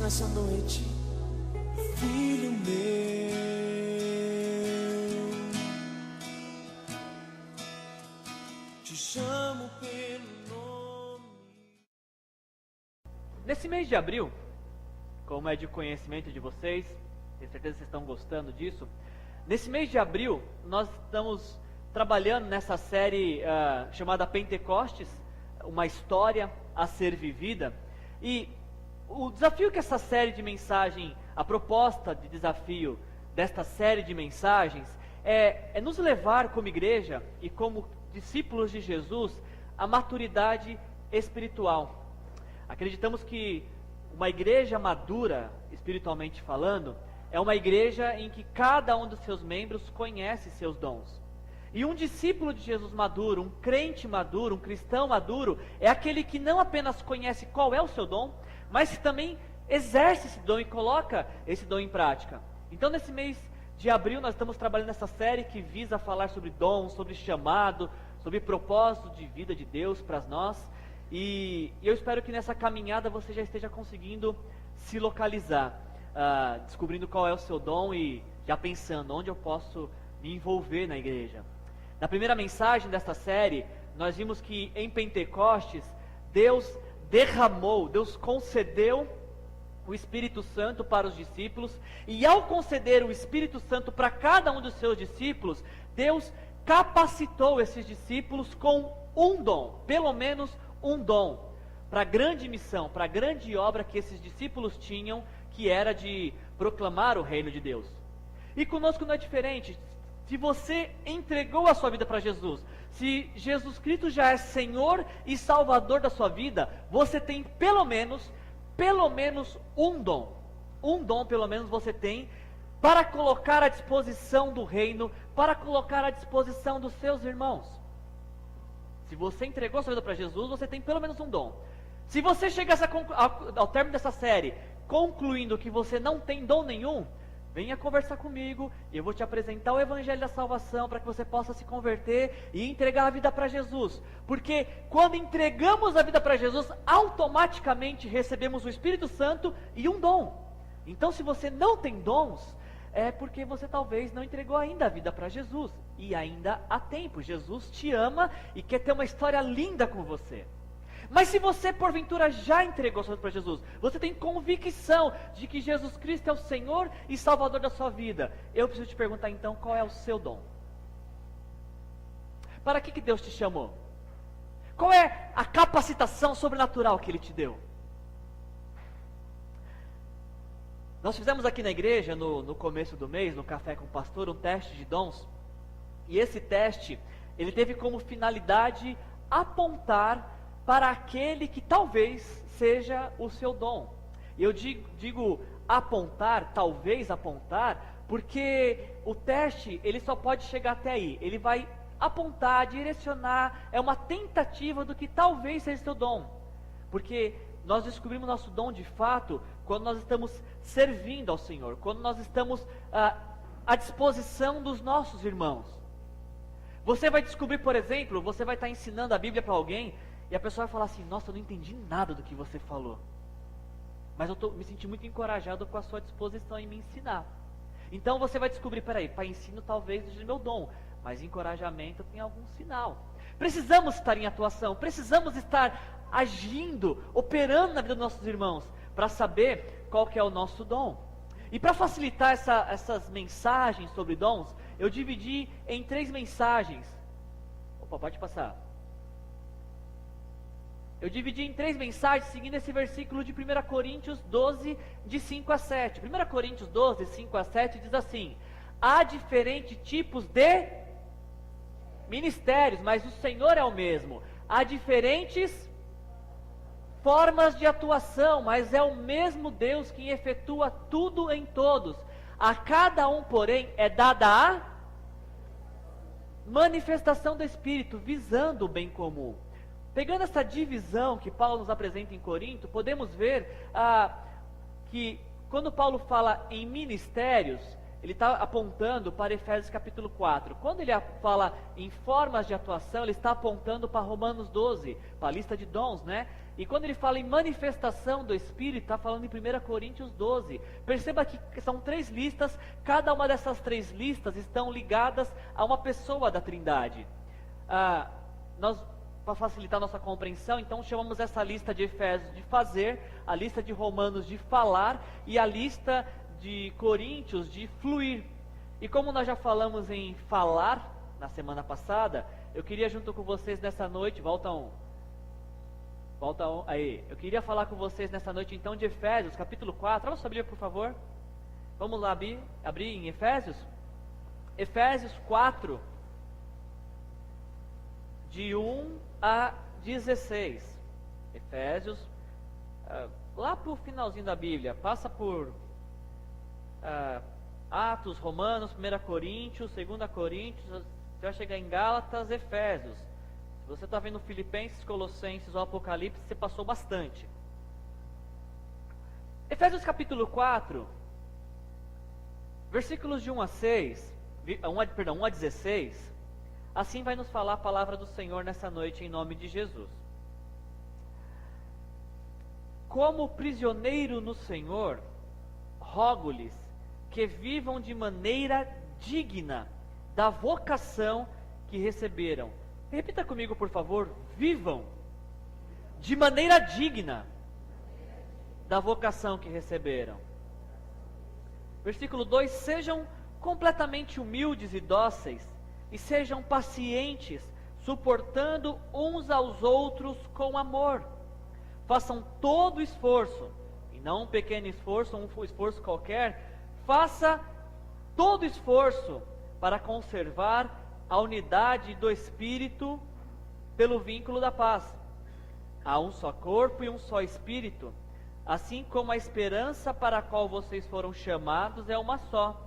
nessa noite, filho meu, te chamo pelo nome. Nesse mês de abril, como é de conhecimento de vocês, tenho certeza que vocês estão gostando disso. Nesse mês de abril, nós estamos trabalhando nessa série chamada Pentecostes, uma história a ser vivida. E o desafio que essa série de mensagem, a proposta de desafio desta série de mensagens é nos levar como igreja e como discípulos de Jesus à maturidade espiritual. Acreditamos que uma igreja madura, espiritualmente falando, é uma igreja em que cada um dos seus membros conhece seus dons. E um discípulo de Jesus maduro, um crente maduro, um cristão maduro, é aquele que não apenas conhece qual é o seu dom, mas que também exerce esse dom e coloca esse dom em prática. Então, nesse mês de abril, nós estamos trabalhando nessa série que visa falar sobre dons, sobre chamado, sobre propósito de vida de Deus para nós. E eu espero que nessa caminhada você já esteja conseguindo se localizar, descobrindo qual é o seu dom e já pensando onde eu posso me envolver na igreja. Na primeira mensagem desta série, nós vimos que em Pentecostes, Deus derramou, Deus concedeu o Espírito Santo para os discípulos, e ao conceder o Espírito Santo para cada um dos seus discípulos, Deus capacitou esses discípulos com um dom, pelo menos um dom, para a grande missão, para a grande obra que esses discípulos tinham, que era de proclamar o reino de Deus. E conosco não é diferente. Se você entregou a sua vida para Jesus, se Jesus Cristo já é Senhor e Salvador da sua vida, você tem pelo menos um dom. Um dom pelo menos você tem para colocar à disposição do reino, para colocar à disposição dos seus irmãos. Se você entregou a sua vida para Jesus, você tem pelo menos um dom. Se você chegasse ao término dessa série, concluindo que você não tem dom nenhum, venha conversar comigo e eu vou te apresentar o Evangelho da Salvação para que você possa se converter e entregar a vida para Jesus. Porque quando entregamos a vida para Jesus, automaticamente recebemos o Espírito Santo e um dom. Então, se você não tem dons, é porque você talvez não entregou ainda a vida para Jesus. E ainda há tempo. Jesus te ama e quer ter uma história linda com você. Mas se você porventura já entregou sua vida para Jesus, você tem convicção de que Jesus Cristo é o Senhor e Salvador da sua vida, eu preciso te perguntar então, qual é o seu dom? Para que Deus te chamou? Qual é a capacitação sobrenatural que Ele te deu? Nós fizemos aqui na igreja, no começo do mês, no Café com o Pastor, um teste de dons. E esse teste, ele teve como finalidade apontar para aquele que talvez seja o seu dom. E eu digo apontar, talvez apontar, porque o teste, ele só pode chegar até aí. Ele vai apontar, direcionar, é uma tentativa do que talvez seja o seu dom. Porque nós descobrimos nosso dom de fato quando nós estamos servindo ao Senhor, quando nós estamos à disposição dos nossos irmãos. Você vai descobrir, por exemplo, você vai estar ensinando a Bíblia para alguém, e a pessoa vai falar assim, nossa, eu não entendi nada do que você falou. Mas eu me senti muito encorajado com a sua disposição em me ensinar. Então você vai descobrir, peraí, para ensino talvez seja meu dom, mas encorajamento tem algum sinal. Precisamos estar em atuação, precisamos estar agindo, operando na vida dos nossos irmãos, para saber qual que é o nosso dom. E para facilitar essas mensagens sobre dons, eu dividi em 3 mensagens. Opa, pode passar. Eu dividi em 3 mensagens, seguindo esse versículo de 1 Coríntios 12, de 5 a 7. 1 Coríntios 12, 5 a 7 diz assim: há diferentes tipos de ministérios, mas o Senhor é o mesmo. Há diferentes formas de atuação, mas é o mesmo Deus quem efetua tudo em todos. A cada um, porém, é dada a manifestação do Espírito, visando o bem comum. Pegando essa divisão que Paulo nos apresenta em Corinto, podemos ver que quando Paulo fala em ministérios, ele está apontando para Efésios capítulo 4. Quando ele fala em formas de atuação, ele está apontando para Romanos 12, para a lista de dons, né? E quando ele fala em manifestação do Espírito, está falando em 1 Coríntios 12. Perceba que são 3 listas, cada uma dessas 3 listas estão ligadas a uma pessoa da Trindade. Nós, para facilitar nossa compreensão, então chamamos essa lista de Efésios de fazer, a lista de Romanos de falar e a lista de Coríntios de fluir. E como nós já falamos em falar na semana passada, eu queria junto com vocês nessa noite, eu queria falar com vocês nessa noite então de Efésios, capítulo 4, abra sua Bíblia por favor, vamos lá abrir em Efésios 4, de 1 a 16, Efésios, lá para o finalzinho da Bíblia, passa por Atos, Romanos, 1 Coríntios, 2 Coríntios, você vai chegar em Gálatas, Efésios. Se você está vendo Filipenses, Colossenses ou Apocalipse, você passou bastante. Efésios capítulo 4, versículos de 1 a 16, assim vai nos falar a palavra do Senhor nessa noite em nome de Jesus. Como prisioneiro no Senhor, rogo-lhes que vivam de maneira digna da vocação que receberam. Repita comigo, por favor. Vivam de maneira digna da vocação que receberam. Versículo 2: sejam completamente humildes e dóceis, e sejam pacientes, suportando uns aos outros com amor. Façam todo o esforço, e não um pequeno esforço, um esforço qualquer. Faça todo esforço para conservar a unidade do Espírito pelo vínculo da paz. Há um só corpo e um só Espírito, assim como a esperança para a qual vocês foram chamados é uma só.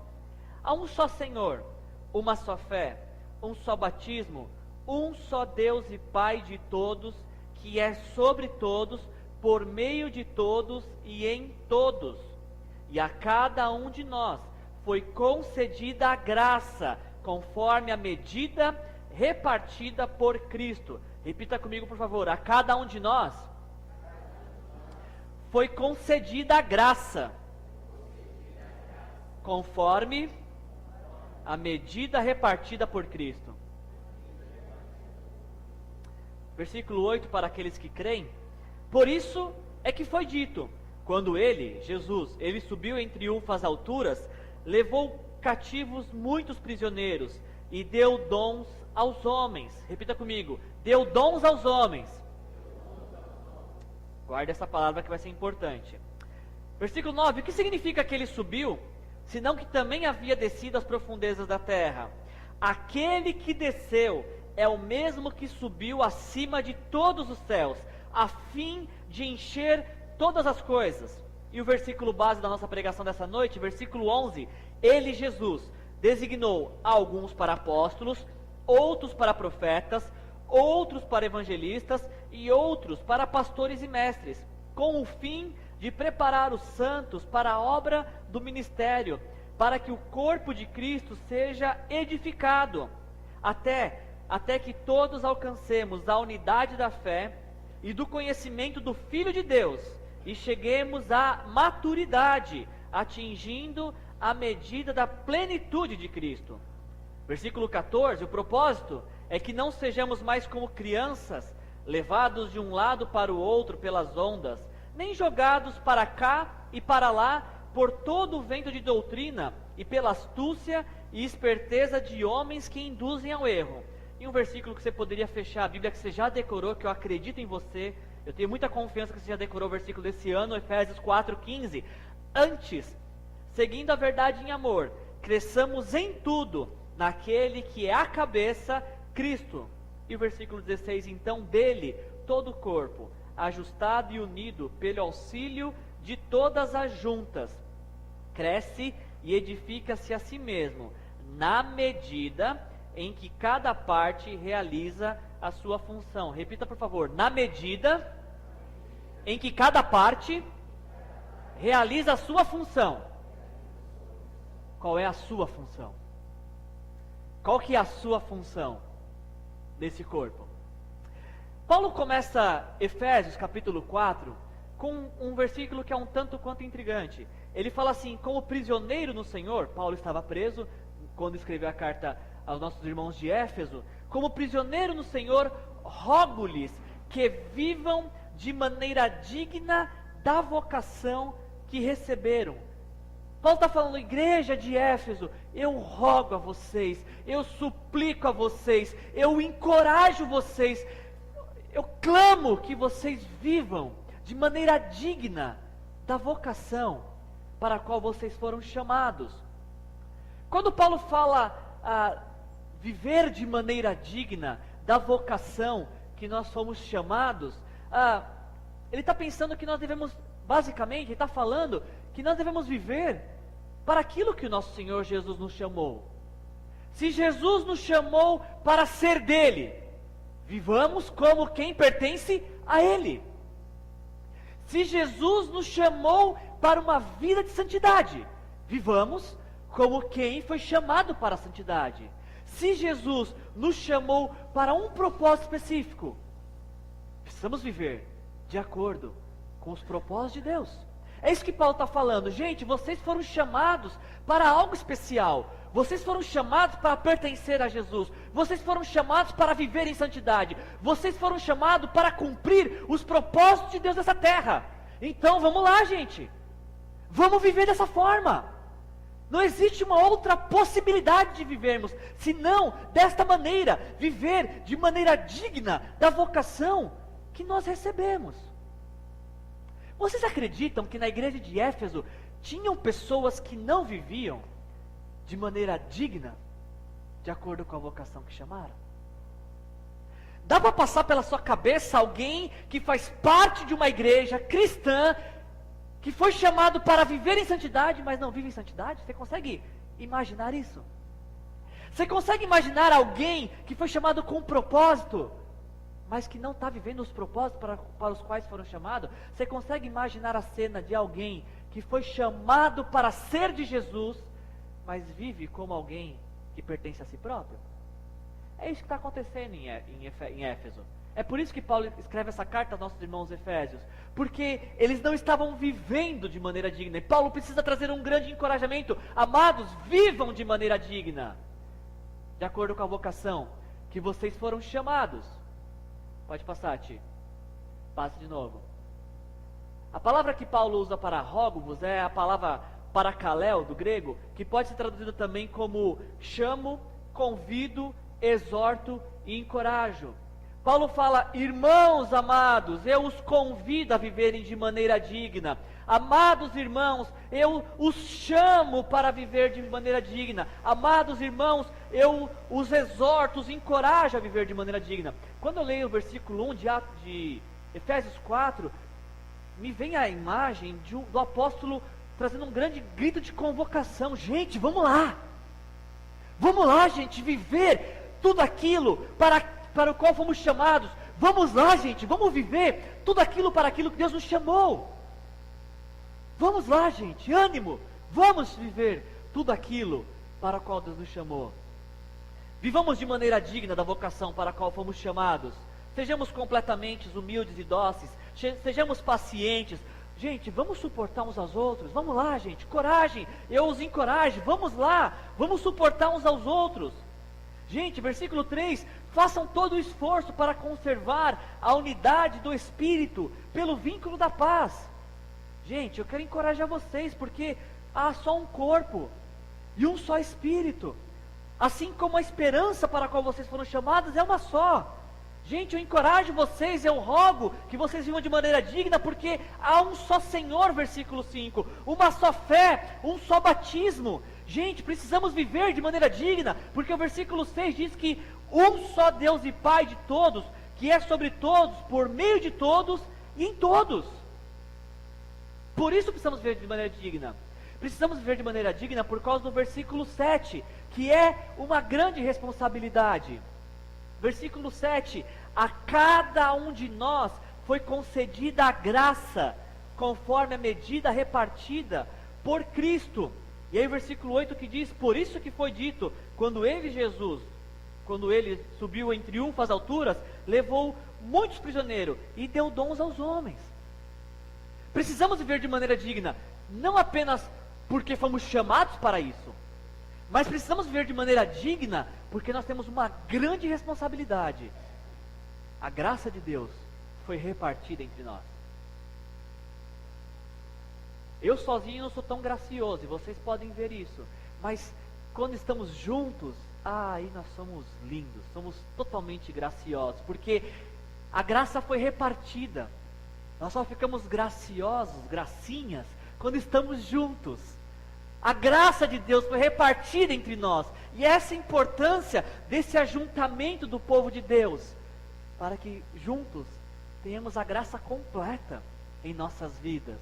Há um só Senhor, uma só fé, um só batismo, um só Deus e Pai de todos, que é sobre todos, por meio de todos e em todos. E a cada um de nós foi concedida a graça, conforme a medida repartida por Cristo. Repita comigo, por favor. A cada um de nós foi concedida a graça, conforme a medida repartida por Cristo. Versículo 8, para aqueles que creem. Por isso é que foi dito, quando ele, Jesus, ele subiu em triunfo às alturas, levou cativos muitos prisioneiros e deu dons aos homens. Repita comigo: deu dons aos homens. Guarde essa palavra que vai ser importante. Versículo 9: o que significa que ele subiu, senão que também havia descido às profundezas da terra? Aquele que desceu é o mesmo que subiu acima de todos os céus, a fim de encher todas as coisas. E o versículo base da nossa pregação dessa noite, versículo 11: ele, Jesus, designou alguns para apóstolos, outros para profetas, outros para evangelistas e outros para pastores e mestres, com o fim de preparar os santos para a obra do ministério, para que o corpo de Cristo seja edificado, até que todos alcancemos a unidade da fé e do conhecimento do Filho de Deus, e cheguemos à maturidade, atingindo a medida da plenitude de Cristo. Versículo 14, o propósito é que não sejamos mais como crianças, levados de um lado para o outro pelas ondas, nem jogados para cá e para lá por todo o vento de doutrina e pela astúcia e esperteza de homens que induzem ao erro. E um versículo que você poderia fechar a Bíblia, que você já decorou, que eu acredito em você, eu tenho muita confiança que você já decorou o versículo desse ano, Efésios 4:15. Antes, seguindo a verdade em amor, cresçamos em tudo naquele que é a cabeça, Cristo. E o versículo 16, então dele todo o corpo, ajustado e unido pelo auxílio de todas as juntas, cresce e edifica-se a si mesmo, na medida em que cada parte realiza a sua função. Repita, por favor: na medida em que cada parte realiza a sua função. Qual é a sua função? Qual que é a sua função desse corpo? Paulo começa Efésios capítulo 4 com um versículo que é um tanto quanto intrigante. Ele fala assim: como prisioneiro no Senhor, Paulo estava preso quando escreveu a carta aos nossos irmãos de Éfeso. Como prisioneiro no Senhor, rogo-lhes que vivam de maneira digna da vocação que receberam. Paulo está falando, igreja de Éfeso, eu rogo a vocês, eu suplico a vocês, eu encorajo vocês, eu clamo que vocês vivam de maneira digna da vocação para a qual vocês foram chamados. Quando Paulo fala viver de maneira digna da vocação que nós fomos chamados, ele está pensando que nós devemos, basicamente, ele está falando que nós devemos viver para aquilo que o nosso Senhor Jesus nos chamou. Se Jesus nos chamou para ser dele, vivamos como quem pertence a Ele. Se Jesus nos chamou para uma vida de santidade, vivamos como quem foi chamado para a santidade. Se Jesus nos chamou para um propósito específico, precisamos viver de acordo com os propósitos de Deus. É isso que Paulo está falando. Gente, vocês foram chamados para algo especial. Vocês foram chamados para pertencer a Jesus. Vocês foram chamados para viver em santidade. Vocês foram chamados para cumprir os propósitos de Deus nessa terra. Então vamos lá, gente. Vamos viver dessa forma. Não existe uma outra possibilidade de vivermos, senão desta maneira, viver de maneira digna da vocação que nós recebemos. Vocês acreditam que na igreja de Éfeso tinham pessoas que não viviam de maneira digna, de acordo com a vocação que chamaram? Dá para passar pela sua cabeça alguém que faz parte de uma igreja cristã, que foi chamado para viver em santidade, mas não vive em santidade? Você consegue imaginar isso? Você consegue imaginar alguém que foi chamado com um propósito, mas que não está vivendo os propósitos para os quais foram chamados? Você consegue imaginar a cena de alguém que foi chamado para ser de Jesus, mas vive como alguém que pertence a si próprio? É isso que está acontecendo em Éfeso. É por isso que Paulo escreve essa carta aos nossos irmãos efésios, porque eles não estavam vivendo de maneira digna. E Paulo precisa trazer um grande encorajamento: amados, vivam de maneira digna, de acordo com a vocação que vocês foram chamados. Pode passar, Ti. Passe de novo. A palavra que Paulo usa para rogo-vos é a palavra paracaléu, do grego, que pode ser traduzida também como chamo, convido, exorto e encorajo. Paulo fala: irmãos amados, eu os convido a viverem de maneira digna. Amados irmãos, eu os chamo para viver de maneira digna. Amados irmãos, eu os exorto, os encorajo a viver de maneira digna. Quando eu leio o versículo 1 de Efésios 4, me vem a imagem do apóstolo trazendo um grande grito de convocação. Gente, vamos lá! Vamos lá, gente, viver tudo aquilo para o qual fomos chamados. Vamos lá, gente, vamos viver tudo aquilo para aquilo que Deus nos chamou. Vamos lá, gente, ânimo, vamos viver tudo aquilo para o qual Deus nos chamou. Vivamos de maneira digna da vocação para a qual fomos chamados. Sejamos completamente humildes e dóceis, sejamos pacientes. Gente, vamos suportar uns aos outros. Vamos lá, gente, coragem, eu os encorajo. Vamos lá, vamos suportar uns aos outros. Gente, versículo 3, façam todo o esforço para conservar a unidade do Espírito pelo vínculo da paz. Gente, eu quero encorajar vocês, porque há só um corpo e um só Espírito, assim como a esperança para a qual vocês foram chamados é uma só. Gente, eu encorajo vocês, eu rogo que vocês vivam de maneira digna, porque há um só Senhor, versículo 5, uma só fé, um só batismo. Gente, precisamos viver de maneira digna, porque o versículo 6 diz que um só Deus e Pai de todos, que é sobre todos, por meio de todos e em todos. Por isso precisamos viver de maneira digna. Precisamos viver de maneira digna por causa do versículo 7, que é uma grande responsabilidade. Versículo 7, a cada um de nós foi concedida a graça, conforme a medida repartida por Cristo. E aí o versículo 8 que diz: por isso que foi dito, quando ele, Jesus, quando ele subiu em triunfo às alturas, levou muitos prisioneiros e deu dons aos homens. Precisamos viver de maneira digna, não apenas porque fomos chamados para isso, mas precisamos viver de maneira digna porque nós temos uma grande responsabilidade. A graça de Deus foi repartida entre nós. Eu sozinho não sou tão gracioso, e vocês podem ver isso, mas quando estamos juntos, aí nós somos lindos, somos totalmente graciosos, porque a graça foi repartida. Nós só ficamos graciosos, gracinhas, quando estamos juntos. A graça de Deus foi repartida entre nós, e essa é a importância desse ajuntamento do povo de Deus, para que juntos tenhamos a graça completa em nossas vidas.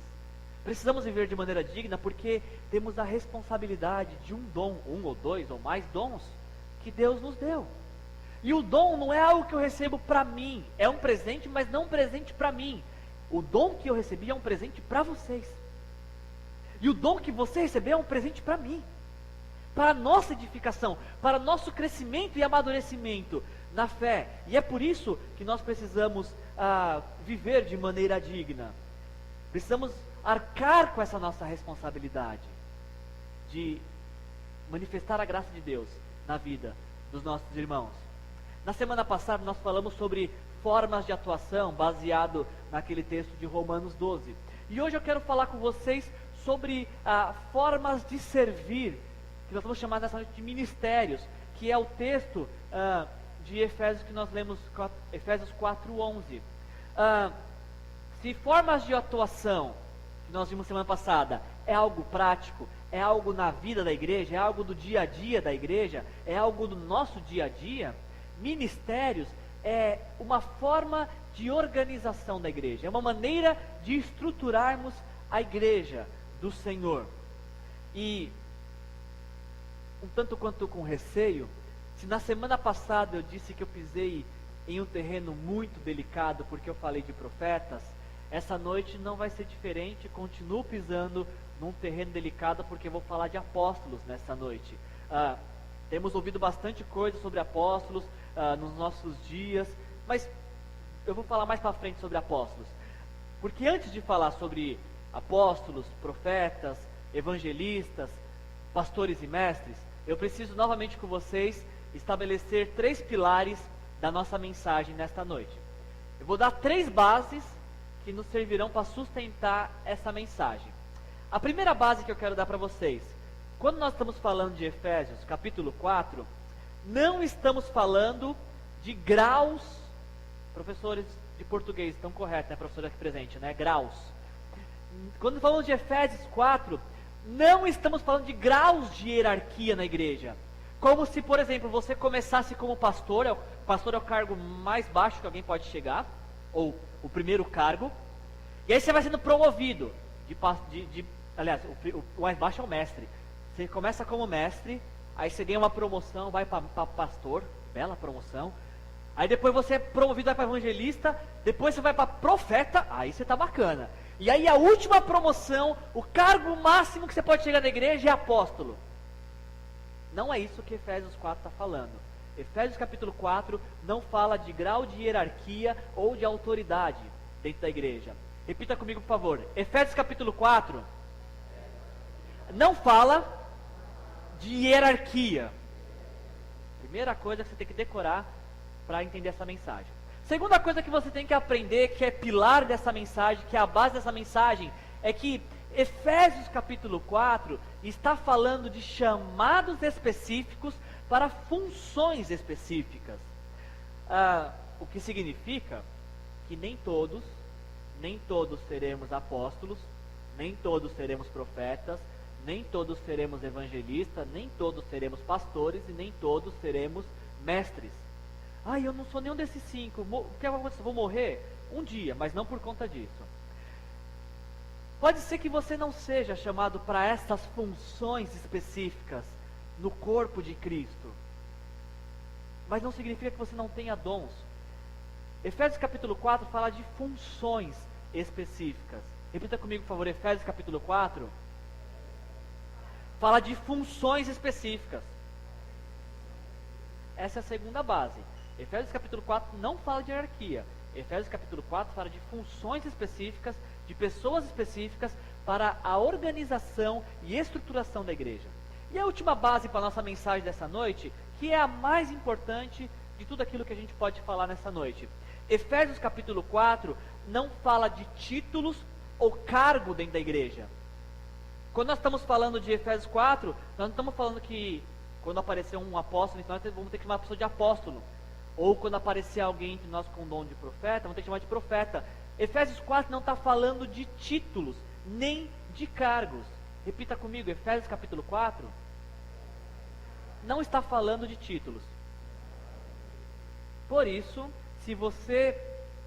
Precisamos viver de maneira digna porque temos a responsabilidade de um dom, um ou dois ou mais dons que Deus nos deu. E o dom não é algo que eu recebo para mim, é um presente, mas não um presente para mim. O dom que eu recebi é um presente para vocês. E o dom que você recebeu é um presente para mim, para a nossa edificação, para nosso crescimento e amadurecimento na fé. E é por isso que nós precisamos viver de maneira digna. Precisamos arcar com essa nossa responsabilidade de manifestar a graça de Deus na vida dos nossos irmãos. Na semana passada nós falamos sobre formas de atuação baseado naquele texto de Romanos 12. E hoje eu quero falar com vocês sobre formas de servir, que nós vamos chamar nessa noite de ministérios, que é o texto de Efésios que nós lemos, Efésios 4:11. Se formas de atuação que nós vimos semana passada é algo prático, é algo na vida da igreja, é algo do dia a dia da igreja, é algo do nosso dia a dia, ministérios é uma forma de organização da igreja, é uma maneira de estruturarmos a igreja do Senhor. E um tanto quanto com receio, se na semana passada eu disse que eu pisei em um terreno muito delicado porque eu falei de profetas, essa noite não vai ser diferente, continuo pisando num terreno delicado porque eu vou falar de apóstolos nessa noite. Temos ouvido bastante coisa sobre apóstolos nos nossos dias, mas eu vou falar mais para frente sobre apóstolos. Porque antes de falar sobre apóstolos, profetas, evangelistas, pastores e mestres, eu preciso novamente com vocês estabelecer 3 pilares da nossa mensagem nesta noite. Eu vou dar 3 bases que nos servirão para sustentar essa mensagem. A primeira base que eu quero dar para vocês, quando nós estamos falando de Efésios, capítulo 4, não estamos falando de graus, professores de português estão corretos, né, professora aqui presente, né, graus. Quando falamos de Efésios 4, não estamos falando de graus de hierarquia na igreja. Como se, por exemplo, você começasse como pastor, pastor é o cargo mais baixo que alguém pode chegar, ou o primeiro cargo, e aí você vai sendo promovido, aliás, o mais baixo é o mestre. Você começa como mestre, aí você ganha uma promoção, vai para pastor, bela promoção, aí depois você é promovido, vai para evangelista, depois você vai para profeta, aí você tá bacana. E aí a última promoção, o cargo máximo que você pode chegar na igreja é apóstolo. Não é isso que Efésios 4 está falando. Efésios capítulo 4 não fala de grau de hierarquia ou de autoridade dentro da igreja. Repita comigo, por favor. Efésios capítulo 4 não fala de hierarquia. Primeira coisa que você tem que decorar para entender essa mensagem. Segunda coisa que você tem que aprender, que é pilar dessa mensagem, que é a base dessa mensagem, é que Efésios capítulo 4 está falando de chamados específicos para funções específicas. O que significa que nem todos seremos apóstolos, nem todos seremos profetas, nem todos seremos evangelistas, nem todos seremos pastores e nem todos seremos mestres. Eu não sou nenhum desses 5, o que vai acontecer? Vou morrer um dia, mas não por conta disso. Pode ser que você não seja chamado para essas funções específicas no corpo de Cristo, mas não significa que você não tenha dons. Efésios capítulo 4 fala de funções específicas. Repita comigo, por favor, Efésios capítulo 4 fala de funções específicas. Essa é a segunda base. Efésios capítulo 4 não fala de hierarquia. Efésios capítulo 4 fala de funções específicas, de pessoas específicas para a organização e estruturação da igreja. E a última base para a nossa mensagem dessa noite, que é a mais importante de tudo aquilo que a gente pode falar nessa noite. Efésios capítulo 4 não fala de títulos ou cargo dentro da igreja. Quando nós estamos falando de Efésios 4, nós não estamos falando que quando aparecer um apóstolo, então nós vamos ter que chamar a pessoa de apóstolo. Ou quando aparecer alguém entre nós com dom de profeta, vamos ter que chamar de profeta. Efésios 4 não está falando de títulos, nem de cargos. Repita comigo, Efésios capítulo 4 não está falando de títulos. Por isso, se você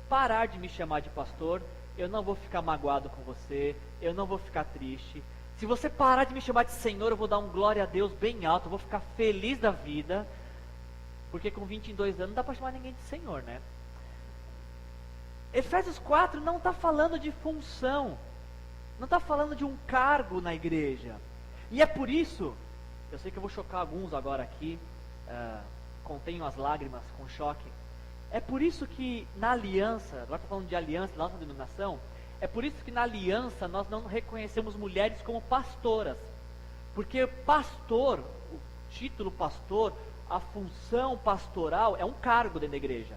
parar de me chamar de pastor, eu não vou ficar magoado com você, eu não vou ficar triste. Se você parar de me chamar de Senhor, eu vou dar um glória a Deus bem alto, eu vou ficar feliz da vida, porque com 22 anos não dá para chamar ninguém de Senhor, né? Efésios 4 não está falando de função, não está falando de um cargo na igreja. E é por isso, eu sei que eu vou chocar alguns agora aqui, contenho as lágrimas com choque. É por isso que na aliança, agora estou falando de aliança, da nossa denominação, é por isso que na aliança nós não reconhecemos mulheres como pastoras. Porque pastor, o título pastor, a função pastoral é um cargo dentro da igreja.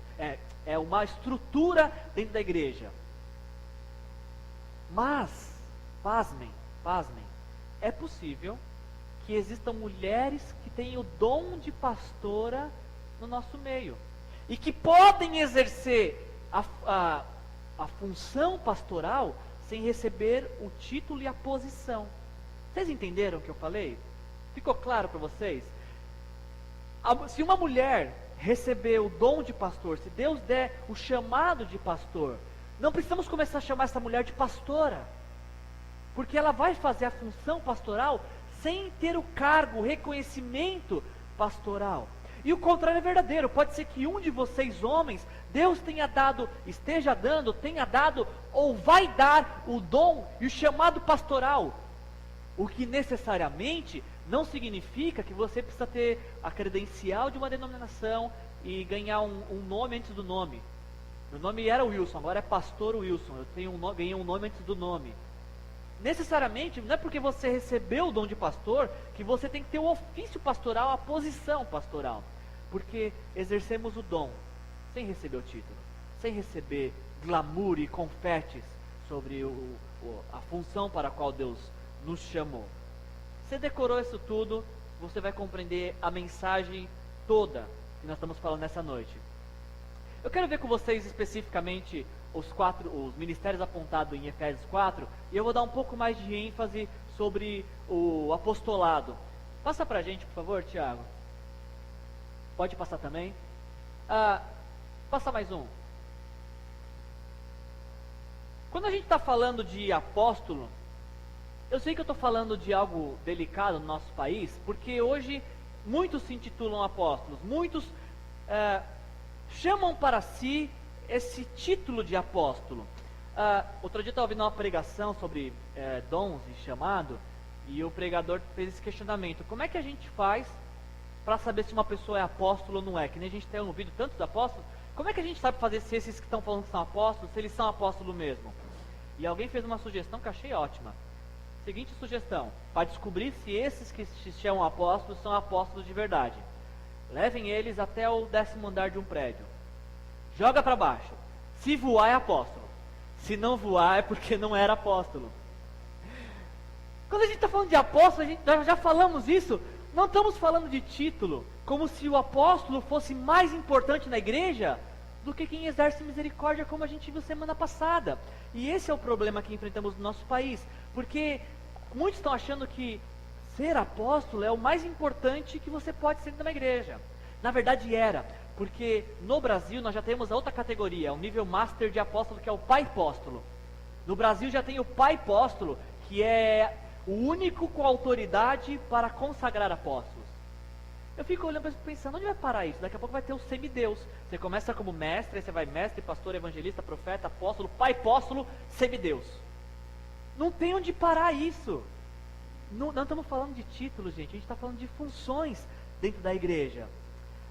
É uma estrutura dentro da igreja. Mas, pasmem, é possível que existam mulheres que têm o dom de pastora no nosso meio. E que podem exercer a função pastoral sem receber o título e a posição. Vocês entenderam o que eu falei? Ficou claro para vocês? Se uma mulher receber o dom de pastor, se Deus der o chamado de pastor, não precisamos começar a chamar essa mulher de pastora, porque ela vai fazer a função pastoral sem ter o cargo, o reconhecimento pastoral. E o contrário é verdadeiro. Pode ser que um de vocês, homens, Deus tenha dado, esteja dando, tenha dado, ou vai dar o dom e o chamado pastoral. O que necessariamente não significa que você precisa ter a credencial de uma denominação e ganhar um nome antes do nome. Meu nome era Wilson, agora é Pastor Wilson. Eu ganhei um nome antes do nome. Necessariamente, não é porque você recebeu o dom de pastor que você tem que ter o ofício pastoral, a posição pastoral. Porque exercemos o dom sem receber o título, sem receber glamour e confetes sobre a função para a qual Deus nos chamou. Você decorou isso tudo, você vai compreender a mensagem toda que nós estamos falando nessa noite. Eu quero ver com vocês especificamente os ministérios apontados em Efésios 4, e eu vou dar um pouco mais de ênfase sobre o apostolado. Passa pra gente, por favor, Tiago. Pode passar também. Passa mais um. Quando a gente está falando de apóstolo, eu sei que eu estou falando de algo delicado no nosso país, porque hoje muitos se intitulam apóstolos, muitos chamam para si esse título de apóstolo. Outro dia eu estava ouvindo uma pregação sobre dons e chamado, e o pregador fez esse questionamento: como é que a gente faz para saber se uma pessoa é apóstolo ou não é? Que nem a gente tem ouvido tantos apóstolos, como é que a gente sabe fazer se esses que estão falando que são apóstolos, se eles são apóstolos mesmo? E alguém fez uma sugestão que eu achei ótima. Seguinte sugestão: para descobrir se esses que se chamam apóstolos são apóstolos de verdade, levem eles até o 10º andar de um prédio, joga para baixo. Se voar é apóstolo, se não voar é porque não era apóstolo. Quando a gente está falando de apóstolo, nós já falamos isso, não estamos falando de título, como se o apóstolo fosse mais importante na igreja do que quem exerce misericórdia, como a gente viu semana passada. E esse é o problema que enfrentamos no nosso país, porque muitos estão achando que ser apóstolo é o mais importante que você pode ser numa igreja. Na verdade era, porque no Brasil nós já temos a outra categoria, o nível master de apóstolo, que é o pai apóstolo. No Brasil já tem o pai apóstolo, que é o único com autoridade para consagrar apóstolos. Eu fico olhando pensando, onde vai parar isso? Daqui a pouco vai ter o semideus. Você começa como mestre, aí você vai mestre, pastor, evangelista, profeta, apóstolo, pai apóstolo, semideus. Não tem onde parar isso. Não estamos falando de títulos, gente, a gente está falando de funções dentro da igreja.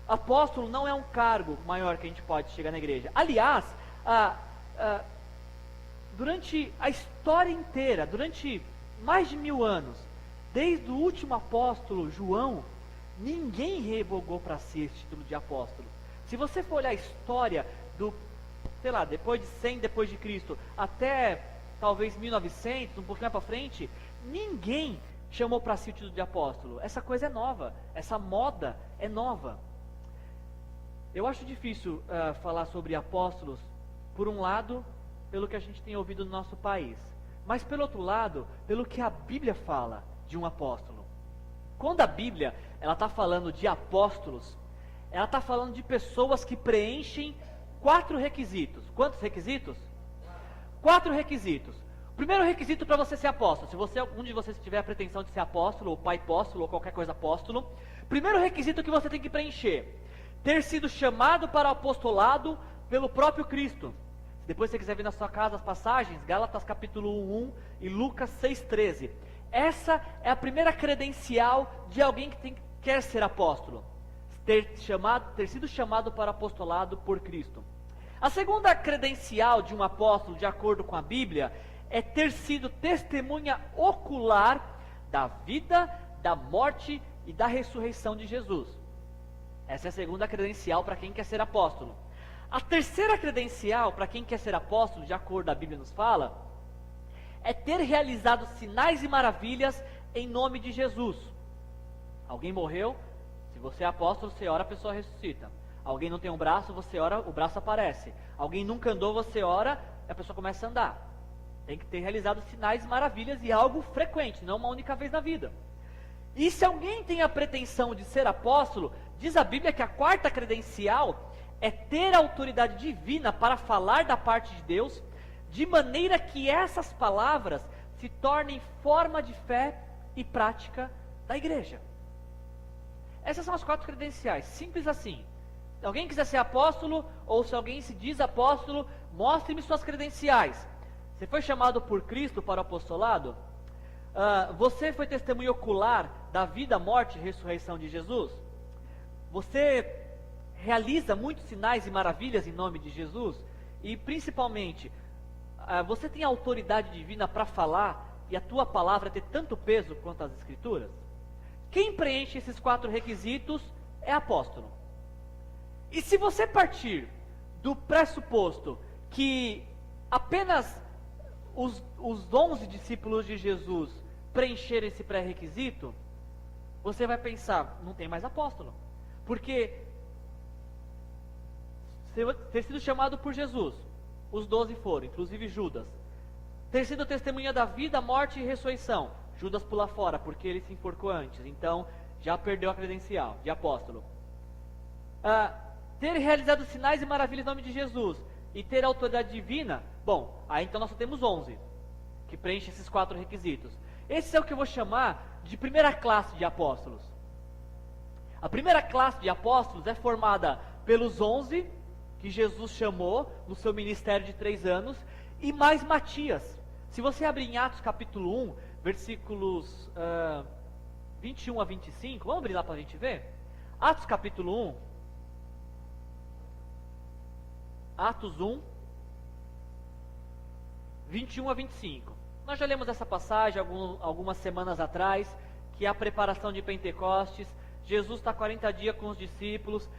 Apóstolo não é um cargo maior que a gente pode chegar na igreja. Aliás, durante a história inteira, durante mais de 1000 anos, desde o último apóstolo João, ninguém revogou para si esse título de apóstolo. Se você for olhar a história do, sei lá, depois de 100 depois de Cristo, até talvez 1900, um pouquinho mais para frente, ninguém chamou para si o título de apóstolo. Essa coisa é nova, essa moda é nova. Eu acho difícil falar sobre apóstolos, por um lado, pelo que a gente tem ouvido no nosso país, mas pelo outro lado, pelo que a Bíblia fala de um apóstolo. Quando a Bíblia ela está falando de apóstolos, ela está falando de pessoas que preenchem 4 requisitos. Quantos requisitos? 4 requisitos. O primeiro requisito para você ser apóstolo, se um de vocês tiver a pretensão de ser apóstolo, ou pai apóstolo, ou qualquer coisa apóstolo, primeiro requisito que você tem que preencher: ter sido chamado para o apostolado pelo próprio Cristo. Depois, se você quiser ver na sua casa as passagens, Gálatas capítulo 1 e Lucas 6,13. Essa é a primeira credencial de alguém que quer ser apóstolo: ter sido chamado para o apostolado por Cristo. A segunda credencial de um apóstolo, de acordo com a Bíblia, é ter sido testemunha ocular da vida, da morte e da ressurreição de Jesus. Essa é a segunda credencial para quem quer ser apóstolo. A terceira credencial para quem quer ser apóstolo, de acordo com a Bíblia nos fala, é ter realizado sinais e maravilhas em nome de Jesus. Alguém morreu, se você é apóstolo, você ora, a pessoa ressuscita. Alguém não tem um braço, você ora, o braço aparece. Alguém nunca andou, você ora, a pessoa começa a andar. Tem que ter realizado sinais e maravilhas, e algo frequente, não uma única vez na vida. E se alguém tem a pretensão de ser apóstolo, diz a Bíblia que a quarta credencial é ter autoridade divina para falar da parte de Deus, de maneira que essas palavras se tornem forma de fé e prática da igreja. Essas são as 4 credenciais, simples assim. Se alguém quiser ser apóstolo, ou se alguém se diz apóstolo, mostre-me suas credenciais. Você foi chamado por Cristo para o apostolado? Você foi testemunha ocular da vida, morte e ressurreição de Jesus? Você realiza muitos sinais e maravilhas em nome de Jesus? E principalmente, você tem autoridade divina para falar e a tua palavra ter tanto peso quanto as Escrituras? Quem preenche esses 4 requisitos é apóstolo. E se você partir do pressuposto que apenas os 11 discípulos de Jesus preencheram esse pré-requisito, você vai pensar, não tem mais apóstolo. Porque ter sido chamado por Jesus, os 12 foram, inclusive Judas. Ter sido testemunha da vida, morte e ressurreição, Judas pula fora, porque ele se enforcou antes, então já perdeu a credencial de apóstolo. Ter realizado sinais e maravilhas em nome de Jesus e ter autoridade divina, bom, aí então nós só temos 11 que preenchem esses 4 requisitos. Esse é o que eu vou chamar de primeira classe de apóstolos. A primeira classe de apóstolos é formada pelos 11 que Jesus chamou no seu ministério de 3 anos, e mais Matias. Se você abrir em Atos capítulo 1, versículos 21 a 25, vamos abrir lá para a gente ver? Atos capítulo 1, Atos 1, 21 a 25. Nós já lemos essa passagem algumas semanas atrás, que é a preparação de Pentecostes. Jesus está 40 dias com os discípulos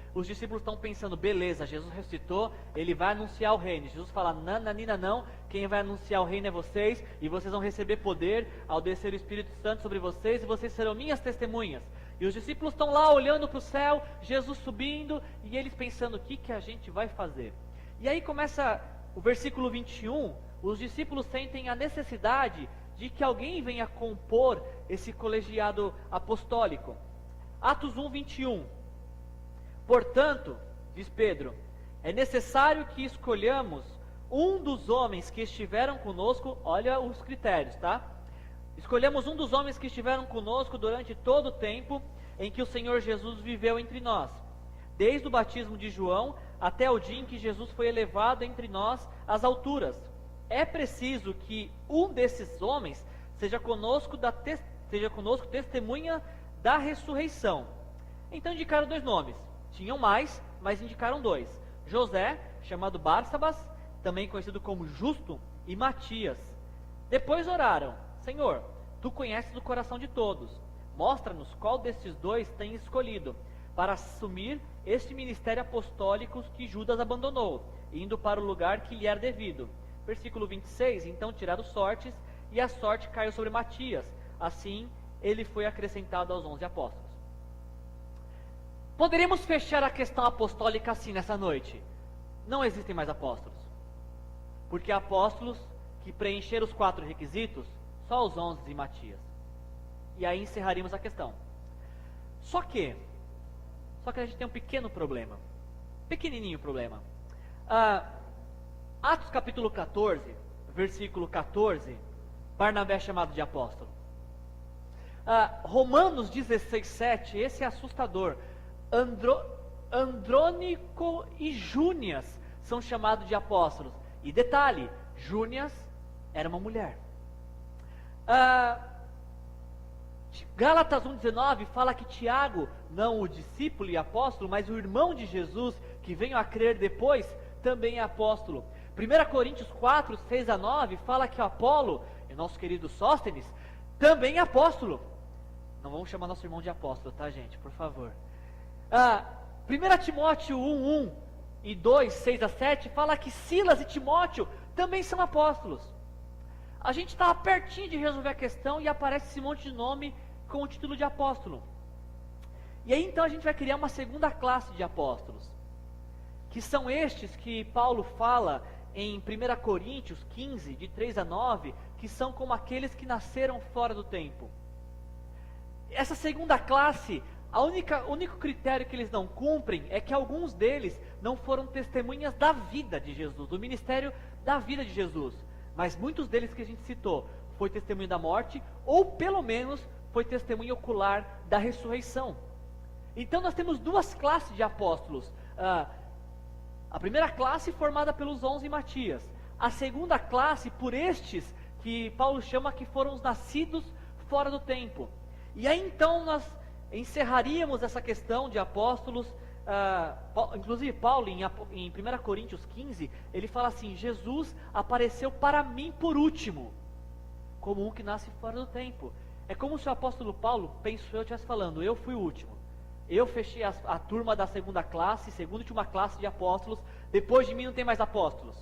estão pensando, beleza, Jesus ressuscitou, ele vai anunciar o reino. Jesus fala, nananina não, quem vai anunciar o reino é vocês, e vocês vão receber poder ao descer o Espírito Santo sobre vocês, e vocês serão minhas testemunhas. E os discípulos estão lá olhando para o céu, Jesus subindo, e eles pensando, o que a gente vai fazer? E aí começa o versículo 21, os discípulos sentem a necessidade de que alguém venha compor esse colegiado apostólico. Atos 1, 21. Portanto, diz Pedro, é necessário que escolhamos um dos homens que estiveram conosco, olha os critérios, tá? Escolhemos um dos homens que estiveram conosco durante todo o tempo em que o Senhor Jesus viveu entre nós, desde o batismo de João até o dia em que Jesus foi elevado entre nós às alturas. É preciso que um desses homens seja conosco testemunha da ressurreição. Então indicaram 2 nomes. Tinham mais, mas indicaram 2. José, chamado Barsabas, também conhecido como Justo, e Matias. Depois oraram: Senhor, tu conheces o coração de todos. Mostra-nos qual destes dois tem escolhido para assumir este ministério apostólico que Judas abandonou, indo para o lugar que lhe era devido. Versículo 26, então tiraram sortes, e a sorte caiu sobre Matias. Assim, ele foi acrescentado aos 11 apóstolos. Poderíamos fechar a questão apostólica assim nessa noite. Não existem mais apóstolos. Porque apóstolos que preencheram os 4 requisitos, só os 11 e Matias. E aí encerraríamos a questão. Só que a gente tem um pequeno problema. Pequenininho problema. Atos capítulo 14, versículo 14, Barnabé é chamado de apóstolo. Romanos 16, 7, esse é assustador. Andrônico e Júnias são chamados de apóstolos. E detalhe, Júnias era uma mulher. Gálatas 1,19 fala que Tiago, não o discípulo e apóstolo, mas o irmão de Jesus, que veio a crer depois, também é apóstolo. 1 Coríntios 4, 6 a 9 fala que o Apolo, e nosso querido Sóstenes, também é apóstolo. Não vamos chamar nosso irmão de apóstolo, tá, gente? Por favor. 1 Timóteo 1, 1 e 2, 6 a 7 fala que Silas e Timóteo também são apóstolos. A gente estava pertinho de resolver a questão e aparece esse monte de nome com o título de apóstolo. E aí então a gente vai criar uma segunda classe de apóstolos, que são estes que Paulo fala em 1 Coríntios 15, de 3 a 9, que são como aqueles que nasceram fora do tempo. Essa segunda classe, o único critério que eles não cumprem é que alguns deles não foram testemunhas da vida de Jesus, do ministério da vida de Jesus. Mas muitos deles que a gente citou, foi testemunho da morte, ou pelo menos foi testemunho ocular da ressurreição. Então nós temos duas classes de apóstolos. A primeira classe formada pelos 11 e Matias. A segunda classe por estes que Paulo chama que foram os nascidos fora do tempo. E aí então nós encerraríamos essa questão de apóstolos. Inclusive Paulo em 1 Coríntios 15, ele fala assim: Jesus apareceu para mim por último, como um que nasce fora do tempo. É como se o apóstolo Paulo, penso eu, estivesse falando: eu fui o último, eu fechei a turma da segunda classe, segunda e última classe de apóstolos, depois de mim não tem mais apóstolos.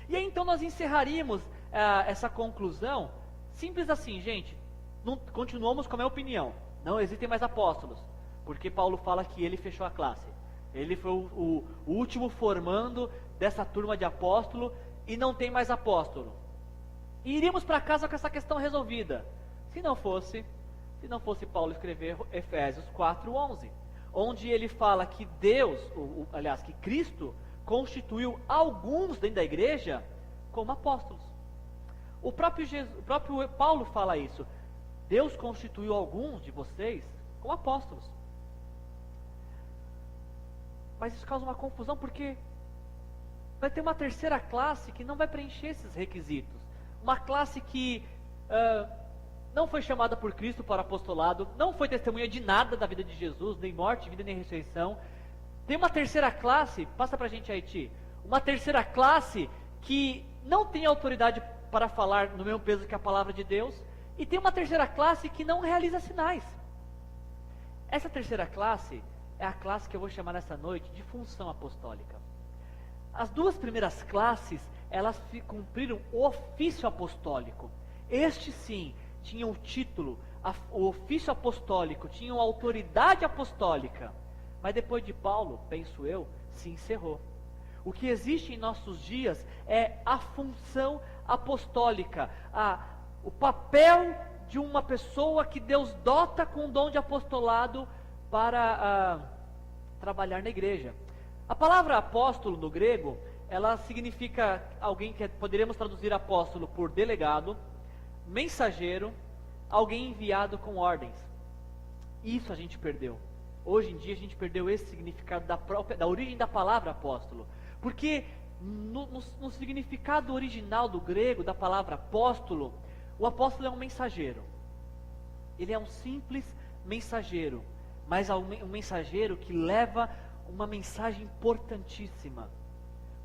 E aí então nós encerraríamos essa conclusão, simples assim, gente. Continuamos com a minha opinião, não existem mais apóstolos, porque Paulo fala que ele fechou a classe. Ele foi o último formando dessa turma de apóstolo e não tem mais apóstolo. E iríamos para casa com essa questão resolvida. Se não fosse Paulo escrever Efésios 4:11, onde ele fala que Deus, que Cristo constituiu alguns dentro da igreja como apóstolos. O próprio Paulo fala isso. Deus constituiu alguns de vocês como apóstolos. Mas isso causa uma confusão, porque vai ter uma terceira classe que não vai preencher esses requisitos. Uma classe que não foi chamada por Cristo para o apostolado, não foi testemunha de nada da vida de Jesus, nem morte, vida, nem ressurreição. Tem uma terceira classe, passa para a gente aí, Ti, uma terceira classe que não tem autoridade para falar no mesmo peso que a palavra de Deus, e tem uma terceira classe que não realiza sinais. Essa terceira classe é a classe que eu vou chamar nessa noite de função apostólica. As duas primeiras classes, elas cumpriram o ofício apostólico. Este sim, tinham o título, o ofício apostólico, tinham a autoridade apostólica. Mas depois de Paulo, penso eu, se encerrou. O que existe em nossos dias é a função apostólica, o papel de uma pessoa que Deus dota com o dom de apostolado para trabalhar na igreja. A palavra apóstolo no grego, ela significa alguém que poderíamos traduzir apóstolo por delegado, mensageiro, alguém enviado com ordens. Isso a gente perdeu. Hoje em dia a gente perdeu esse significado da origem da palavra apóstolo. Porque no significado original do grego, da palavra apóstolo, o apóstolo é um mensageiro. Ele é um simples mensageiro, mas é um mensageiro que leva uma mensagem importantíssima.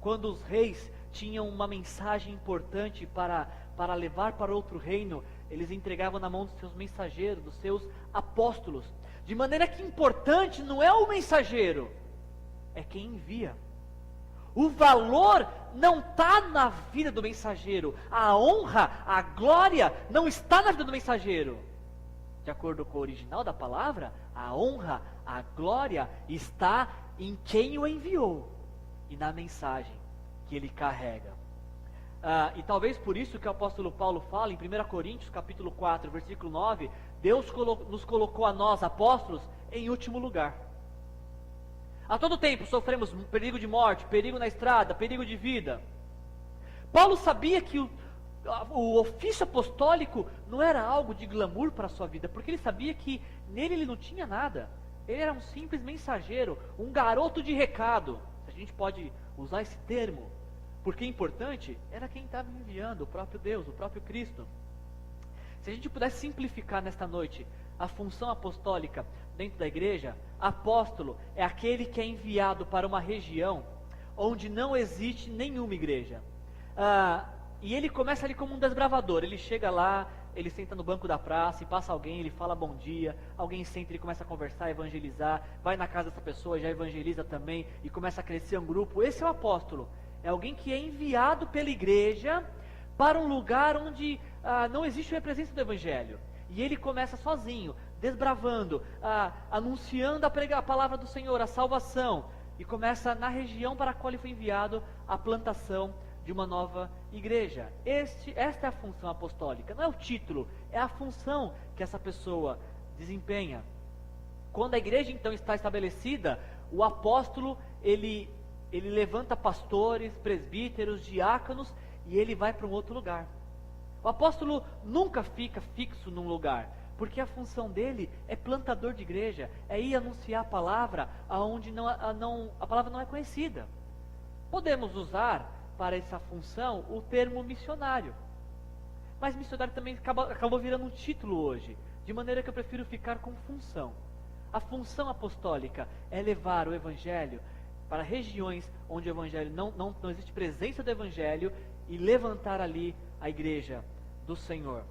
Quando os reis tinham uma mensagem importante para levar para outro reino, eles entregavam na mão dos seus mensageiros, dos seus apóstolos. De maneira que importante não é o mensageiro, é quem envia. O valor não está na vida do mensageiro. A honra, a glória não está na vida do mensageiro. De acordo com o original da palavra, a honra, a glória está em quem o enviou e na mensagem que ele carrega. E talvez por isso que o apóstolo Paulo fala em 1 Coríntios capítulo 4, versículo 9, Deus nos colocou a nós, apóstolos, em último lugar. A todo tempo sofremos perigo de morte, perigo na estrada, perigo de vida. Paulo sabia que o ofício apostólico não era algo de glamour para a sua vida, porque ele sabia que nele ele não tinha nada. Ele era um simples mensageiro, um garoto de recado, se a gente pode usar esse termo, porque importante era quem estava enviando, o próprio Deus, o próprio Cristo. Se a gente pudesse simplificar nesta noite a função apostólica dentro da igreja, apóstolo é aquele que é enviado para uma região onde não existe nenhuma igreja. E ele começa ali como um desbravador. Ele chega lá, ele senta no banco da praça e passa alguém, ele fala bom dia, alguém senta, ele começa a conversar, evangelizar, vai na casa dessa pessoa, já evangeliza também e começa a crescer um grupo. Esse é o apóstolo. É alguém que é enviado pela igreja para um lugar onde não existe a presença do evangelho. E ele começa sozinho, desbravando, anunciando a palavra do Senhor, a salvação. E começa na região para a qual ele foi enviado a plantação de uma nova igreja. Esta é a função apostólica, não é o título, é a função que essa pessoa desempenha. Quando a igreja então está estabelecida, o apóstolo, ele levanta pastores, presbíteros, diáconos, e ele vai para um outro lugar. O apóstolo nunca fica fixo num lugar, porque a função dele é plantador de igreja, é ir anunciar a palavra aonde a palavra não é conhecida. Podemos usar para essa função o termo missionário, mas missionário também acabou virando um título hoje, de maneira que eu prefiro ficar com função. A função apostólica é levar o evangelho para regiões onde o evangelho não existe presença do evangelho e levantar ali a igreja do Senhor.